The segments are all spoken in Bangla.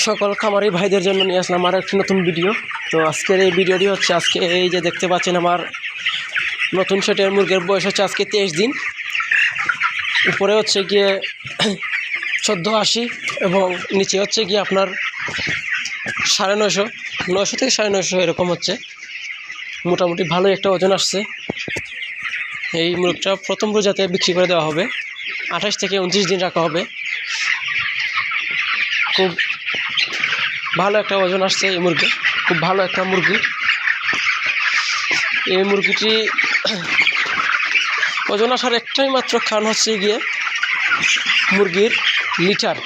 সকল খামারি ভাইদের জন্য নিয়ে আসলাম আর একটি নতুন ভিডিও। তো আজকের এই ভিডিওটি হচ্ছে, আজকে এই যে দেখতে পাচ্ছেন আমার নতুন সেটের মুরগির বয়স হচ্ছে আজকে 23 দিন। উপরে হচ্ছে গিয়ে 1480 এবং নিচে হচ্ছে গিয়ে আপনার 950 থেকে 950 এরকম হচ্ছে। মোটামুটি ভালোই একটা ওজন আসছে। এই মুরগিটা প্রথম রোজাতে বিক্রি করে দেওয়া হবে। 28 থেকে 29 দিন রাখা হবে। খুব ভালো একটা ওজন আসছে এই মুরগি, খুব ভালো একটা মুরগি। এই মুরগিটি ওজন আসার একটাই মাত্র কারণ হচ্ছে গিয়ে মুরগির লিটার।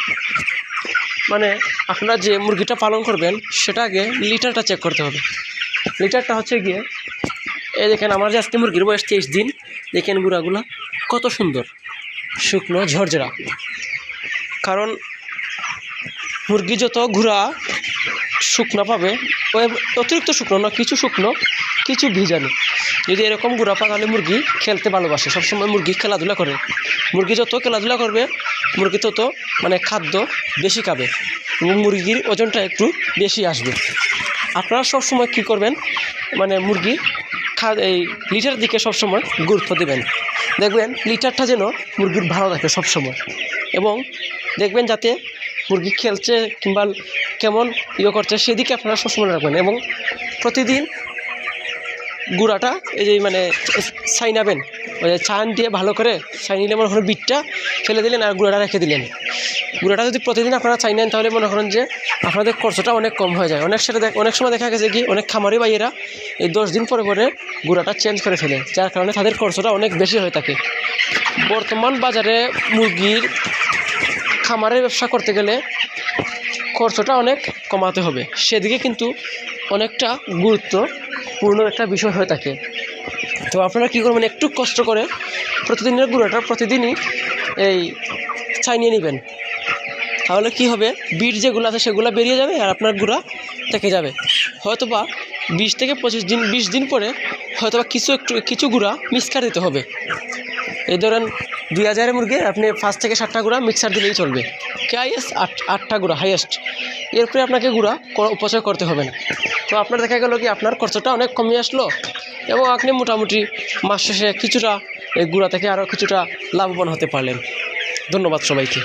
মানে আপনারা যে মুরগিটা পালন করবেন সেটা আগে লিটারটা চেক করতে হবে। লিটারটা হচ্ছে গিয়ে এই দেখেন, আমার যে আজকে মুরগির বয়স 23 দিন, দেখেন গুঁড়াগুলা কত সুন্দর, শুকনো ঝরঝরা। কারণ মুরগি যত ঘুরা শুকনো পাবে, অতিরিক্ত শুকনো না, কিছু শুকনো কিছু ভিজানো, যদি এরকম গুঁড়া পা তাহলে মুরগি খেলতে ভালোবাসে। সবসময় মুরগি খেলাধুলা করে। মুরগি যত খেলাধুলা করবে মুরগি তত খাদ্য বেশি খাবে এবং মুরগির ওজনটা একটু বেশি আসবে। আপনারা সবসময় কী করবেন, মুরগি এই লিটার দিকে সবসময় গুরুত্ব দেবেন। দেখবেন লিটারটা যেন মুরগির ভালো থাকে সবসময়, এবং দেখবেন যাতে মুরগি খেলছে কিংবা কেমন করছে সেদিকে আপনারা সবসময় রাখবেন। এবং প্রতিদিন গুঁড়াটা এই যে ছাইনাবেন, ছান দিয়ে ভালো করে ছাই নিলে মনে করেন বিটটা ফেলে দিলেন আর গুঁড়াটা রেখে দিলেন। গুঁড়াটা যদি প্রতিদিন আপনারা চাই নেন তাহলে মনে করেন যে আপনাদের খরচটা অনেক কম হয়ে যায়। অনেক সময় দেখা গেছে কি অনেক খামারি ভাইয়েরা এই 10 দিন পরে পরে গুঁড়াটা চেঞ্জ করে ফেলে, যার কারণে তাদের খরচটা অনেক বেশি হয়ে থাকে। বর্তমান বাজারে মুরগির খামারের ব্যবসা করতে গেলে খরচটা অনেক কমাতে হবে, সেদিকে কিন্তু অনেকটা গুরুত্বপূর্ণ একটা বিষয় হয়ে থাকে। তো আপনারা কী করবেন, একটু কষ্ট করে প্রতিদিনের গুঁড়াটা প্রতিদিনই এই ছাইনিয়ে নেবেন। তাহলে কি হবে, বিট যেগুলো আছে সেগুলো বেরিয়ে যাবে আর আপনার গুঁড়া থেকে যাবে। হয়তোবা 20 থেকে 20 দিন পরে হয়তোবা কিছু গুঁড়া মিক্সার দিতে হবে। এই ধরেন 2000 মুরগি আপনি 5 থেকে 7টা গুঁড়া মিক্সার দিলেই চলবে। হাইয়েস্ট 8টা গুঁড়া হাইয়েস্ট। এরপরে আপনাকে গুঁড়া উপচয় করতে হবে না। তো আপনার দেখা গেল কি আপনার খরচটা অনেক কমে আসলো এবং আপনি মোটামুটি মাস শেষে কিছুটা এই গুঁড়া থেকে আরও কিছুটা লাভবান হতে পারলেন। ধন্যবাদ সবাইকে।